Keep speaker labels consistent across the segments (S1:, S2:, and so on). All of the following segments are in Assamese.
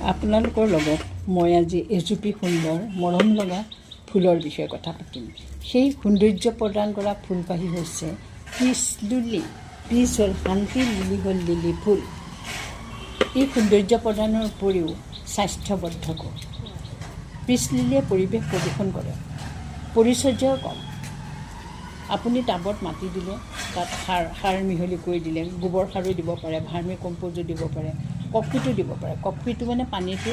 S1: আপোনালোকৰ লগত মই আজি এজুপি সুন্দৰ মৰম লগা ফুলৰ বিষয়ে কথা পাতিম। সেই সৌন্দৰ্য প্ৰদান কৰা ফুলপাহি হৈছে পিচ লিলি। পিচ হ'ল শান্তি, লিলি হ'ল লিলি ফুল। এই সৌন্দৰ্য প্ৰদানৰ উপৰিও স্বাস্থ্যবৰ্ধকো। পিচ লিলিয়ে পৰিৱেশ প্ৰদূষণ কৰে, পৰিচৰ্যাও কম। আপুনি টাবত মাটি দিলে তাত সাৰ মিহলি কৰি দিলে, গোবৰ সাৰো দিব পাৰে, ভাৰ্মি কম্পোজো দিব পাৰে, ককপিটো দিব পাৰে। ককপিটো মানে পানীটো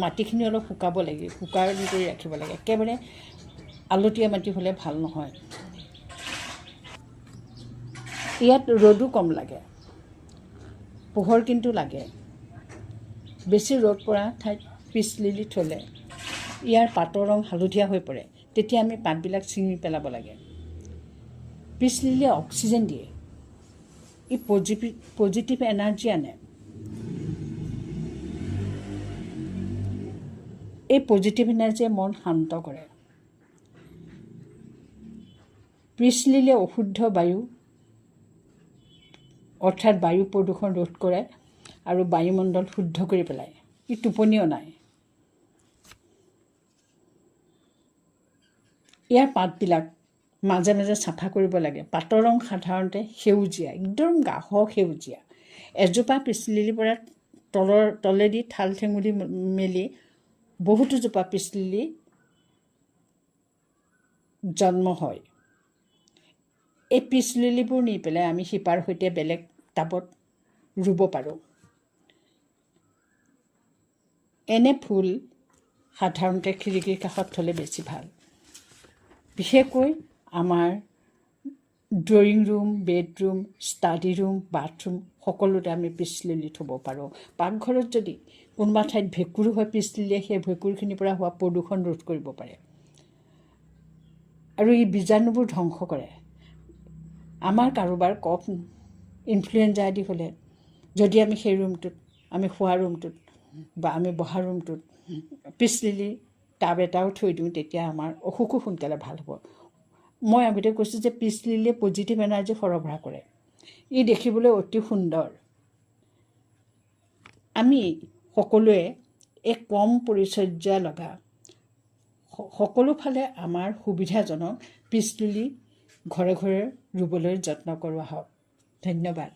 S1: মাটিখিনি অলপ শুকাব লাগে, শুকাই কৰি ৰাখিব লাগে। একেবাৰে আলতীয়া মাটি হ'লে ভাল নহয়। ইয়াত ৰ'দো কম লাগে, পোহৰ কিন্তু লাগে। বেছি ৰ'দ পৰা ঠাইত পিচ লিলি থ'লে ইয়াৰ পাতৰ ৰং হালধীয়া হৈ পৰে, তেতিয়া আমি পাতবিলাক ছিঙি পেলাব লাগে। পিচ লিলিয়ে অক্সিজেন দিয়ে, ই পজিটিভ এনাৰ্জি আনে। এই পজিটিভ এনাৰ্জিয়ে মন শান্ত কৰে। পিচ লিলিয়ে অশুদ্ধ বায়ু অৰ্থাৎ বায়ু প্ৰদূষণ ৰোধ কৰে আৰু বায়ুমণ্ডল শুদ্ধ কৰি পেলায়। ই টোপনিও নাই। ইয়াৰ পাতবিলাক মাজে মাজে চাফা কৰিব লাগে। পাতৰ ৰং সাধাৰণতে সেউজীয়া, একদম গাঢ় সেউজীয়া। এজোপা পিচ লিলিৰ পৰা তলেদি ঠাল ঠেঙুলি মেলি বহুতো জোপা পিচ লিলি জন্ম হয়। এই পিচ লিলিবোৰ নি পেলাই আমি শিপাৰ সৈতে বেলেগ টাবত ৰুব পাৰোঁ। এনে ফুল সাধাৰণতে খিৰিকীৰ কাষত থ'লে বেছি ভাল। বিশেষকৈ আমাৰ drawing room, bedroom, study room, bathroom সকলোতে আমি পিচ লিলি থ'ব পাৰোঁ। পাকঘৰত যদি কোনোবা ঠাইত ভেঁকুৰ হয়, পিচ লিলিয়ে সেই ভেঁকুৰখিনিৰ পৰা হোৱা প্ৰদূষণ ৰোধ কৰিব পাৰে আৰু ই বীজাণুবোৰ ধ্বংস কৰে। আমাৰ কাৰোবাৰ কফ, ইনফ্লুৱেঞ্জা আদি হ'লে যদি আমি সেই ৰুমটোত, আমি শোৱা ৰুমটোত বা আমি বহা ৰুমটোত পিচ লিলি টাব এটাও থৈ দিওঁ, তেতিয়া আমাৰ অসুখো সোনকালে ভাল হ'ব। মই আগতে কৈছোঁ যে পিচ লিলিয়ে পজিটিভ এনাৰ্জি সৰবৰাহ কৰে। ই দেখিবলৈ অতি সুন্দৰ। আমি সকলোৱে এক কম পৰিচৰ্যা লগা, সকলো ফালে আমাৰ সুবিধাজনক পিচ লিলি ঘৰে ঘৰে ৰুবলৈ যত্ন কৰোৱা হওক। ধন্যবাদ।